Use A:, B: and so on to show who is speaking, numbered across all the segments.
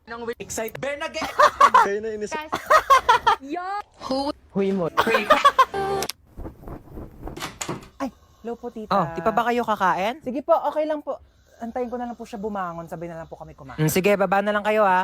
A: Nang excited. Bernagay!
B: Kayo na inis.
A: Huy mo.
C: Ay, hello po, tita.
A: Oh, di pa ba kayo kakain?
C: Sige po, okay lang po. Antayin ko na lang po siya bumangon. Sabay na lang po kami kumain.
A: Sige, baba na lang kayo ha.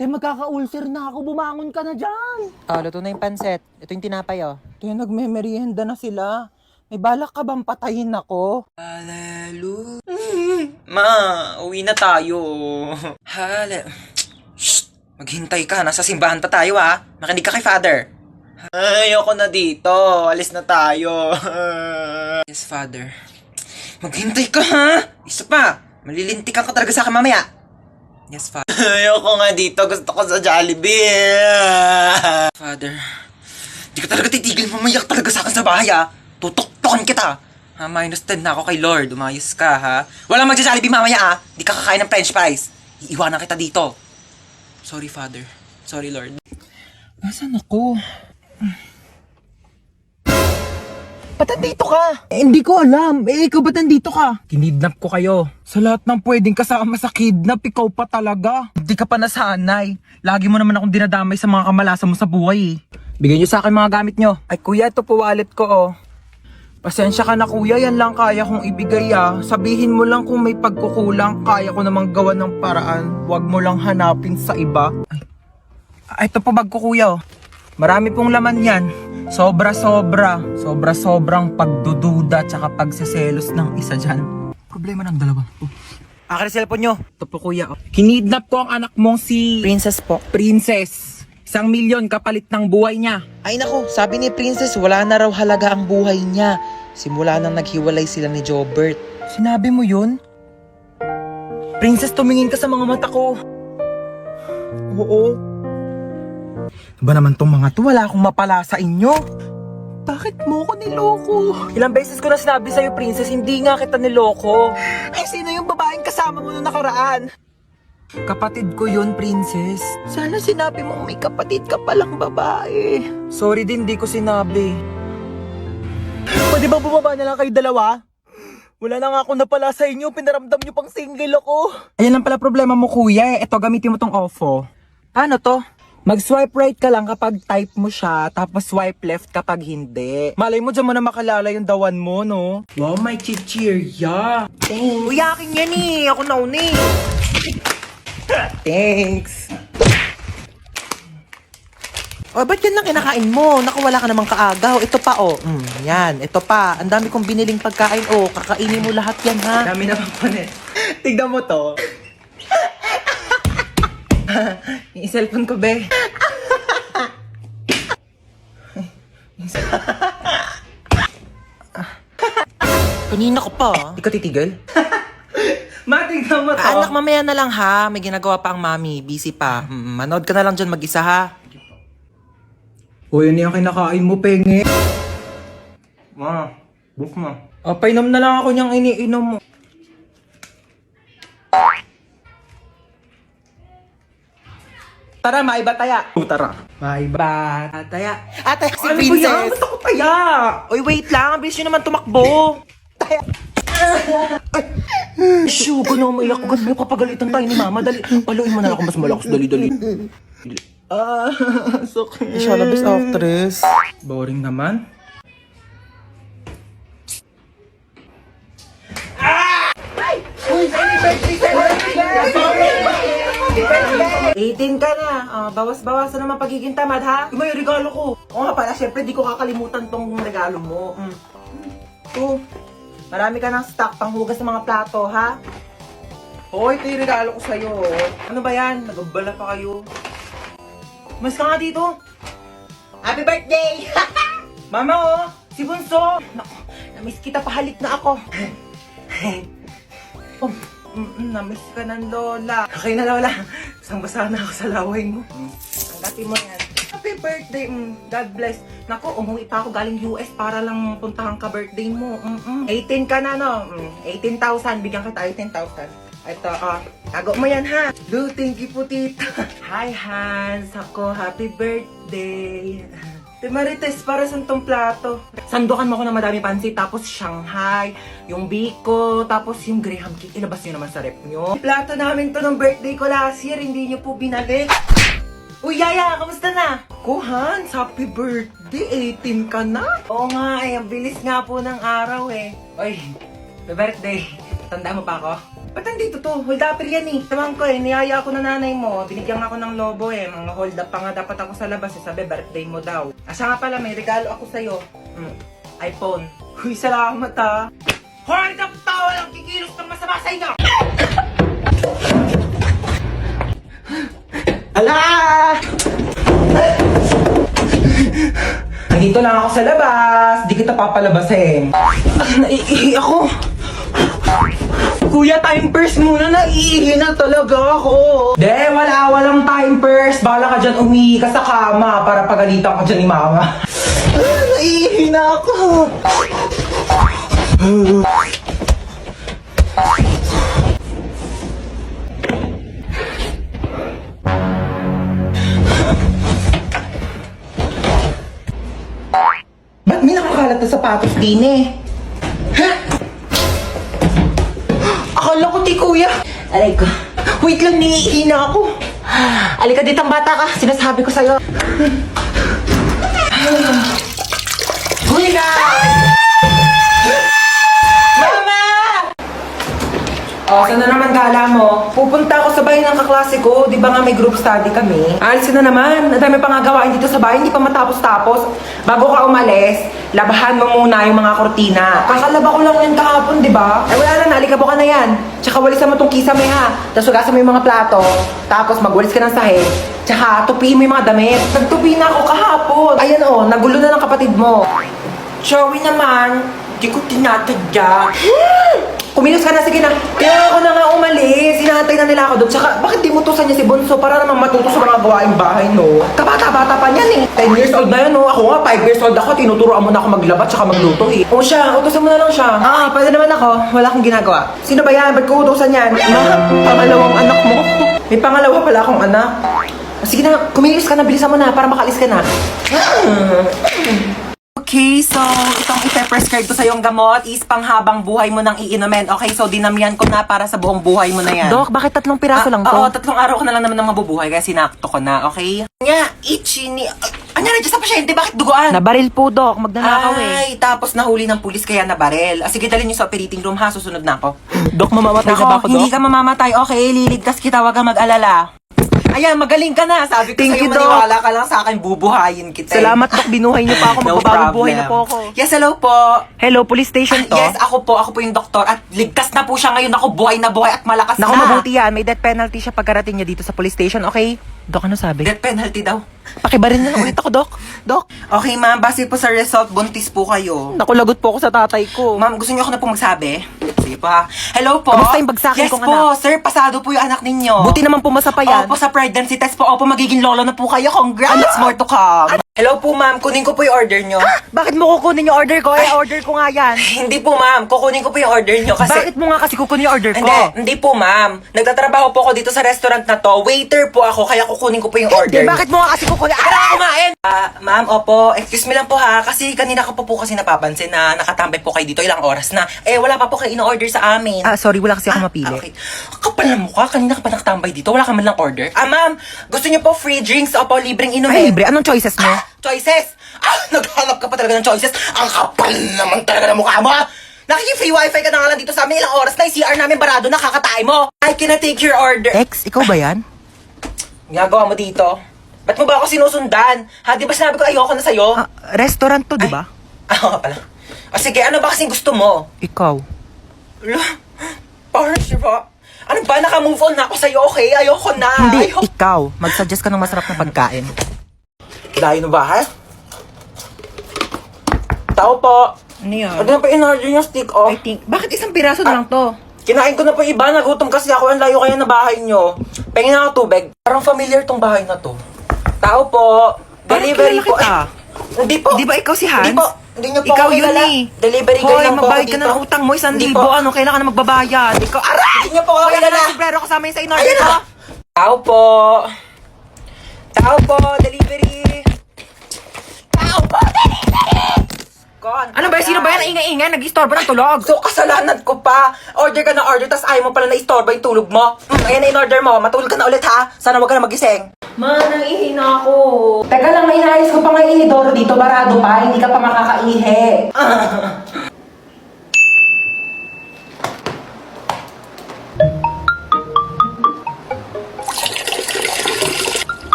C: Te, magkaka-ulcer na ako. Bumangon ka na dyan.
A: Oh, luto na yung pansit. Ito yung tinapay oh.
C: Te, nagme-merienda na sila. May balak ka bang patayin ako?
A: Hallelujah. Ma, uwi na tayo. Shh! Maghintay ka. Nasa simbahan pa tayo ha. Makinig ka kay Father. Ayoko na dito. Alis na tayo. Yes, Father. Maghintay ka ha. Isa pa. Malilintikan ka talaga sa akin mamaya. Yes, Father. Ayoko nga dito. Gusto ko sa Jollibee. Father. Di ka talaga titigil. Mamayak talaga sa akin sa bahay ha. Tutok-tokan kita. Ha, -10 na ako kay Lord. Umayos ka, ha? Walang magja-Jollibee mamaya, ha? Di ka kakain ng french fries. Iiwanan kita dito. Sorry, Father. Sorry, Lord.
C: Nasaan ako? Ba't nandito ka? Hindi ko alam. Ikaw ba't nandito ka? Kinidnap ko kayo. Sa lahat ng pwedeng kasama sa kidnap, ikaw pa talaga. Hindi ka pa nasanay. Lagi mo naman akong dinadamay sa mga kamalasan mo sa buhay, Bigyan nyo sa akin mga gamit nyo. Ay kuya, ito po wallet ko oh. Pasensya ka na kuya, yan lang kaya kong ibigay ah. Sabihin mo lang kung may pagkukulang, kaya ko namang gawa ng paraan. Huwag mo lang hanapin sa iba. Ay, ito po bag ko kuya oh. Marami pong laman yan. Sobra-sobra. Sobra-sobrang pagdududa tsaka pagseselos ng isa dyan. Problema ng dalawa.
A: Akin ang cellphone nyo.
C: Ito po kuya oh. Kinidnap ko ang anak mong si...
A: Princess po.
C: Princess. 1,000,000 kapalit ng buhay niya.
D: Ay nako, sabi ni Princess wala na raw halaga ang buhay niya. Simula nang naghiwalay sila ni Jobert.
C: Sinabi mo yun? Princess, tumingin ka sa mga mata ko. Oo. Ba naman tong mga to? Wala akong mapala sa inyo. Bakit mo ko niloko? Ilang beses ko na sinabi sa'yo, Princess, hindi nga kita niloko. Ay, sino yung babaeng kasama mo nung nakaraan? Kapatid ko yun, Princess. Sana sinabi mong may kapatid ka palang babae. Sorry din, di ko sinabi. Pwede ba bumaba na lang kayo dalawa? Wala na nga ako napala sa inyo, pinaramdam nyo pang single ako. Ayan lang pala problema mo kuya eh. Ito, gamitin mo tong OFO. Paano to? Mag-swipe right ka lang kapag type mo siya, tapos swipe left kapag hindi. Malay mo dyan mo na makalala yung dawan mo, no? Wow, may chichirya. Thanks.
A: Uy, akin yan eh. Ako na uni.
C: Thanks.
D: O, ba't yan lang kinakain mo? Naku, wala ka namang kaagaw. Ito pa, oh. Yan, ito pa. Ang dami kong biniling pagkain, oh. Kakainin mo lahat yan, ha?
C: Dami na bang panet. Tignan mo to. Yung cellphone ko, be.
D: Kanina ko pa,
C: Di ka titigil? Matignan mo to.
D: Anak, mamaya na lang, ha? May ginagawa pa ang mami. Busy pa. Manood ka na lang dyan mag-isa, ha?
C: O, yun yung kinakain mo, penge. Ma, book mo. Painom na lang ako niyang iniinom mo. Tara, maiba taya. Tara. Maiba taya.
D: Atay, si
C: Ano ba yan?
D: Princess!
C: Gusto ko taya.
D: Uy, wait lang. Ang bilis nyo naman tumakbo.
C: Shoo, gano'n maiyak. Gano'n kapagalitan tayo ni Mama. Dali. Paluin mo na lang kung mas malakas. Dali. Sakit.
D: Siya, labis actress.
C: Boring naman. 18 ka na. Bawas-bawasan naman pagiging tamad, ha? May regalo ko. Oo nga pala, syempre di ko kakalimutan tong regalo mo. Oh, marami ka ng stock panghugas ng mga plato, ha? Oo, ito yung regalo ko sa'yo. Ano ba yan? Nagabala pa kayo. Mas ka nga dito. Happy birthday! Mama, oh! Si Bunso! Naku, namiss kita, pahalik na ako. Oh, namiss ka ng Lola. Okay na, Lola. Basang-basa na ako sa laway mo. Tanggapin mo yan. Happy birthday! God bless. Naku, umuwi pa ako galing US para lang puntahan ka birthday mo. 18 ka na, no? 18,000. Bigyan kita 18,000. Ito, tago mo yan, ha? Lu, thank you po, tita. Hi, Hans. Ako, happy birthday. Marites, para sa tong plato. Sandukan mo ko ng madami pansit, tapos Shanghai, yung biko, tapos yung Graham cake. Ilabas nyo naman sa rep nyo. Plato namin to ng birthday ko last year, hindi nyo po binalik. Uy, Yaya, kamusta na? Kuhan, happy birthday, 18 ka na. Oo nga ang bilis nga po ng araw eh. Uy, may birthday. Tanda mo pa ako? Ba't nandito to? Hold up yan eh. Saman ko eh, niyaya ako na nanay mo. Binigyan ako ng lobo eh. Mga hold up pa nga dapat ako sa labas eh. Sabi, birthday mo daw. Asa nga pala, may regalo ako sa'yo. iPhone. Uy, salamat ha. Hold up tao lang kikilos ng masama sa inyo! Ala! Nandito lang ako sa labas. Di kita papalabasin. Naiihi ako. Kuya, time first muna. Naiihi na talaga ako. Walang time first. Bala ka dyan, umihi ka sa kama para pagalitan ka dyan ni mama. Naiihi na ako. Ba't may nakakalat na sapatos din eh? Ha? Akala ko ti kuya. Aray ko. Wait lang, niihi na ako. Alika ditang bata ka. Sinasabi ko sa'yo. Kuya! Mama! O, saan na naman gala mo? Pupunta ako sa bahay ng kaklase ko. Di ba nga may group study kami? Alisin na naman. Ang dami pa nga gawain dito sa bahay. Hindi pa matapos-tapos. Bago ka umalis, labahan mo muna yung mga kortina. Kakalaba ko lang yan kahapon, di ba? Ay wala na, naalikabo ka na yan. Tsaka walisan mo tong kisame ha. Tapos hugasan mo yung mga plato. Tapos magwalis ka ng sahig. Tsaka tupiin mo yung mga damit. Nagtupi na ako kahapon. Ayan o, nagulo na ng kapatid mo. Joey naman, di ko tinatadya. Kumilos ka na, sige na. Kaya ako na nga umalis. Hinahantay na nila ako doon. Tsaka, bakit di mo tusan niya si Bunso para naman matuto sa mga gawaing bahay, no? Kabata-bata pa niyan eh. 10 years old na yan, no? Ako nga, 5 years old ako. Tinuturoan mo na ako maglaba tsaka magluto eh. O siya, utusan mo na lang siya. Pwede naman ako. Wala akong ginagawa. Sino ba yan? Ba't ko utusan yan? Pangalawang anak mo. May pangalawa pala akong anak. Sige na, kumilos ka na. Bilisan mo na para makalis ka na. Okay, so itong ipe-prescribe ko sa yung gamot is panghabang buhay mo nang iinumin. Okay, so dinamihan ko na para sa buong buhay mo na yan.
D: Dok, bakit 3 piraso lang to?
A: Oo, 3 araw ko na lang naman ng mabubuhay kaya sinakto ko na, okay? Nga, itchy ni... Ano na dyan sa pasyente? Bakit duguan?
D: Nabaril po, Dok. Magnanakaw eh.
A: Ay, tapos nahuli ng pulis kaya nabarel. Sige, dalhin niyo sa operating room ha, susunod na ako.
D: Dok, mamamatay na ba ako, Dok?
A: Hindi ka mamamatay, okay? Liligtas kita, wag kang mag-alala. Ayan, magaling ka na. Sabi ko
D: Thank
A: sa'yo,
D: you, Doc.
A: maniwala ka lang sa akin, bubuhayin kita.
D: Salamat, Dok. Binuhay niyo pa ako.
A: No
D: Magbabawang buhay na
A: problem.
D: po ako.
A: Yes, hello po.
D: Hello, police station to?
A: Yes, ako po yung doktor at ligtas na po siya ngayon. Ako buhay na buhay at malakas
D: Naku,
A: na.
D: mabuti yan. May death penalty siya pagkarating niya dito sa police station, okay? Dok, ano sabi?
A: Death penalty daw.
D: Pakibarin na lang ulit ako, Dok. Dok,
A: Okay, ma'am. Base po sa result, buntis po kayo.
D: naku, lagot po ako sa tatay ko.
A: Ma'am, gusto niyo ako na po magsabi? Sige po ha. Hello po.
D: Kamusta yung bagsakin
A: yes
D: kong
A: po, sir. Pasado po yung anak ninyo.
D: Buti naman pumasa pa yan.
A: Opo, sa pregnancy test po. Opo, magiging lolo na po kayo. Congrats, more to come. Hello po, ma'am. Kunin ko po yung order nyo.
D: Bakit mo kukunin yung order ko? Order ko nga yan.
A: Hindi po, ma'am. Kukunin ko po yung order nyo kasi...
D: Bakit mo nga kasi kukunin yung order ko?
A: Hindi po, ma'am. Nagtatrabaho po ako dito sa restaurant na to. Waiter po ako, kaya kukunin ko po yung order.
D: Bakit mo nga kasi kukunin?
A: Para ka kumain! Ma'am, opo. Excuse me lang po ha. Kasi kanina ko po kasi napapansin na nakatambay po kayo dito ilang oras na. Wala pa po kayo in-order sa amin.
D: Sorry, wala kasi ako mapili.
A: Okay. Kapal na mukha. Kanina ka pa nakatambay dito. Wala ka man lang order. Ma'am. Gusto niyo po free drinks o po libreng inumin?
D: Ay, libre. Anong choices mo?
A: Choices! Naghanap ka pa talaga ng choices. Ang kapal naman talaga ng mukha mo. Nakiki-free wifi ka na nga lang dito sa amin. Ilang oras na yung CR namin barado na kakatay mo. I cannot take your order.
D: Ex, ikaw ba yan?
A: Ginagawa mo dito? Ba't mo ba ako sinusundan? Ha, di ba sinabi ko ayoko na sa'yo?
D: Restaurant to, di ba?
A: Oo pala. Sige, ano ba kasing gusto mo?
D: Ikaw.
A: Parang siya ba? Ano ba? Naka-move on na ako sa'yo, okay? Ayoko na.
D: Hindi, ikaw. Mag-suggest ka ng masarap na pagkain.
A: Layo na ba, ha? Tao po.
D: Ano yan?
A: Ano na pa in-order yung stick, oh?
D: Bakit isang piraso na lang to?
A: Kinain ko na po yung iba. Nagutom kasi ako. Ang layo kaya na bahay nyo. Pengin na ako tubig. Parang familiar tong bahay na to. Tao po. Delivery
D: kilala
A: po.
D: kita.
A: Hindi po.
D: Di ba ikaw si Hans?
A: Hindi po. Hindi nyo po
D: Ikaw
A: ako
D: yun
A: kilala.
D: eh.
A: Delivery girl
D: Hoy,
A: lang po ako
D: magbayad ka
A: dito.
D: na ng utang mo. 1,000.
A: Hindi po.
D: Ano, kailangan ka na magbabayad. Ikaw, aray!
A: Hindi nyo po ako
D: Wala
A: kilala.
D: na sombrero kasama yun sa in-order
A: Ayun
D: ko.
A: na. Tao po. Tao po. Delivery.
C: Ano ba? Sino ba yan? Ingay-ingay, nag-istorbo ng tulog. So, kasalanan ko pa. Order ka na order, tas ayaw mo pala na-istorbo yung tulog mo. Ayan na in-order mo. Matulog ka na ulit ha. Sana wag ka na magising. Ma, nang-ihina ako. Teka lang, may inayos ko pa nga yung inidoro dito. Barado pa, hindi ka pa makakaihi.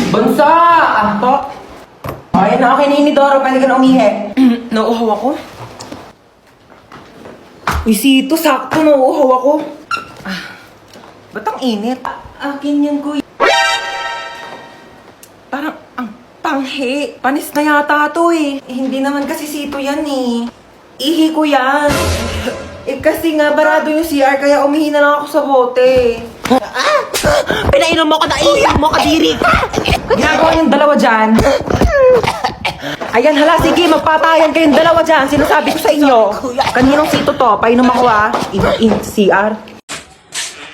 C: Bansa! Anto? Ayan na, okay na inidoro. Pwede ka na umihi. Nauuhaw ako. Isito, sakto, nauuhaw ako. Ba't ang init? Akin yan, kuya. Parang, ang panghi. Panis na yata to eh. Hindi naman kasi sito yan eh. Ihi ko yan. Kasi nga, barado yung CR, kaya umihi na lang ako sa bote.
D: Pinainom mo ko na iiyak mo, kadiri ka!
C: Ginagawa yung dalawa dyan. Ayan, hala, sige, magpatayan kayong dalawa dyan. Sinasabi ko sa inyo. Kaninong sito to? Painom ako ah. In CR.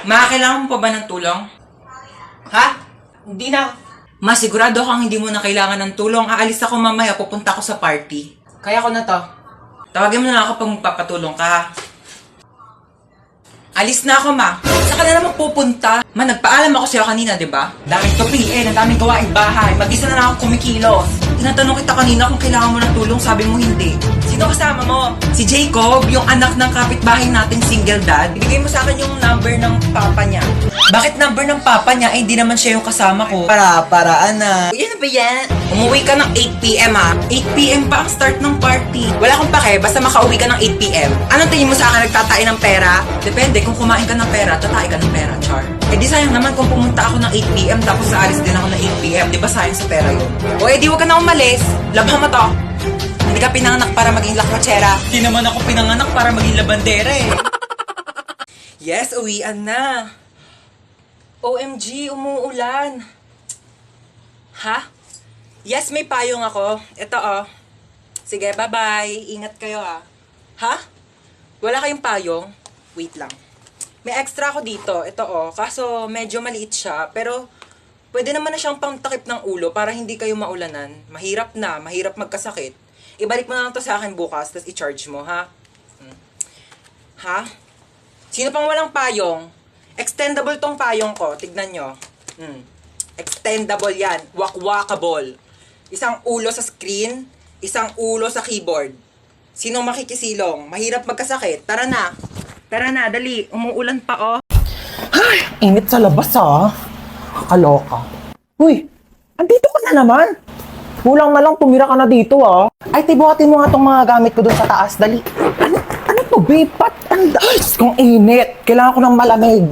A: Ma, kailangan mo pa ba ng tulong? Ha? Hindi na. Ma, sigurado kang hindi mo na kailangan ng tulong. Aalis ako mamaya, pupunta ako sa party. Kaya ko na to. Tawagin mo na ako pag magpapatulong ka, ha? Alis na ako, ma. Saan ka na naman pupunta? Ma, nagpaalam ako sa'yo kanina, di ba? Dahil to PN, ang daming gawaing bahay. Mag-isa na lang ako kumikilos. Tinatanong kita kanina kung kailangan mo ng tulong, sabi mo hindi. Sino kasama mo? Si Jacob, yung anak ng kapitbahay nating single dad. Ibigay mo sa akin yung number ng papa niya. Bakit number ng papa niya? Eh, hindi naman siya yung kasama ko. Paraan na. Yan na ba yan? Umuwi ka ng 8 p.m. ha? 8 p.m. pa ang start ng party. Wala akong pake, basta makauwi ka ng 8 p.m. Anong tingin mo sa akin, nagtatain ng pera? Depende, kung kumain ka ng pera, tatain ka ng pera, char. Eh di sayang naman kung pumunta ako ng 8 p.m. tapos aalis din ako ng 8 p.m. Di ba sayang sa pera yun? O eh di wag ka na umalis. Labhan mo to. Hindi ka pinanganak para maging lakwachera. Hindi naman ako pinanganak para maging labandera eh. Yes, uwian na. OMG, umuulan. Ha? Yes, may payong ako. Ito oh. Sige, bye-bye. Ingat kayo ha. Ha? Wala kayong payong? Wait lang. May extra ako dito. Ito oh. Kaso medyo maliit siya. Pero pwede naman na siyang pangtakip ng ulo para hindi kayo maulanan. Mahirap na. Mahirap magkasakit. Ibalik mo na lang to sa akin bukas, tapos i-charge mo, ha? Ha? Sino pang walang payong? Extendable tong payong ko. Tignan nyo. Extendable yan. Wakwakable. Isang ulo sa screen, isang ulo sa keyboard. Sinong makikisilong? Mahirap magkasakit. Tara na. Tara na, dali. Umuulan pa, oh.
C: Ay, init sa labas ah. Kaloka. Uy, andito ka na naman. Kulang na lang, tumira ka na dito ah. Ay, tibuhatin mo nga tong mga gamit ko dun sa taas. Dali. Ano to, babe? Patanda. Ay, kung init. Kailangan ko ng malamig.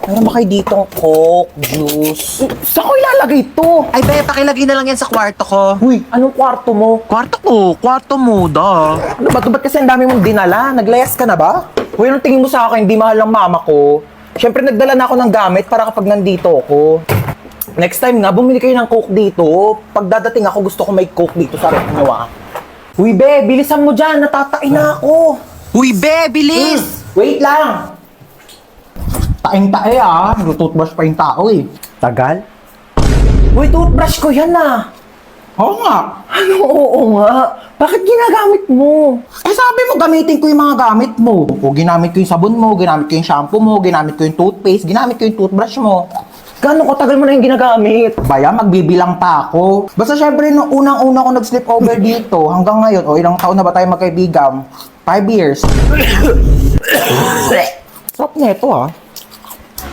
C: Meron ba kayo ditong Coke, juice? Saan ko ilalagay to?
D: Ay, be, pakilagay na lang yan sa kwarto ko.
C: Uy, anong kwarto mo?
D: Kwarto mo, da.
C: Ano ba? Ba't kasi ang dami mong dinala? Naglayas ka na ba? Uy, anong tingin mo sa akin? Hindi mahal ng mama ko. Siyempre, nagdala na ako ng gamit para kapag nandito ako. Next time nga, bumili kayo ng Coke dito. Pag dadating ako, gusto ko may Coke dito sa rep nyo ah. Uy, be, bilisan mo dyan. Natatain na ako.
D: Uy, be, bilis!
C: Wait lang. Taing-tae ah. Toothbrush pa yung tao eh. Tagal. Uy, toothbrush ko yan ah. Oo nga. Ano oo nga? Bakit ginagamit mo? Eh sabi mo gamitin ko yung mga gamit mo. O ginamit ko yung sabon mo, ginamit ko yung shampoo mo, ginamit ko yung toothpaste, ginamit ko yung toothbrush mo. Gano'ng katagal mo na yung ginagamit? Baya, magbibilang pa ako. Basta syempre, nung unang-una ko nag-sleep over dito, hanggang ngayon, o ilang taon na ba tayo magkaibigan? 5 years. Sarap nito ah.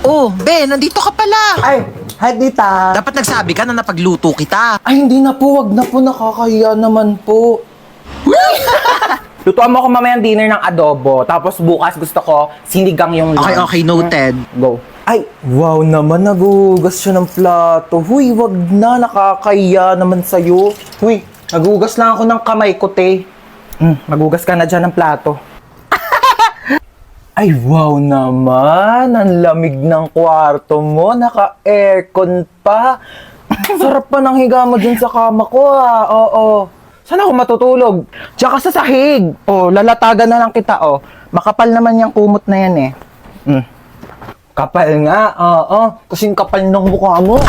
D: Oh, be, nandito ka pala.
C: Ay, hi Dita.
D: Dapat nagsabi ka na napagluto kita.
C: Ay, hindi na po. Wag na po. Nakakahiya naman po. Lutuan mo ako mamayang dinner ng adobo. Tapos bukas gusto ko sinigang yung lunch.
D: Okay, noted.
C: Go. Ay, wow naman. Nagugas siya ng plato. Huy, wag na. Nakakahiya naman sa'yo. Huy, nagugas lang ako ng kamay ko, te. Magugas ka na dyan ng plato. Ay, wow naman. Ang lamig ng kwarto mo. Naka-aircon pa. Sarap pa ng higa mo dyan sa kama ko, ah. Oo. Saan ako matutulog? Tsaka sa sahig. Oh, lalatagan na lang kita, oh. Makapal naman yung kumot na yan, eh. Kapal nga, oo. Kasing kapal ng mukha mo.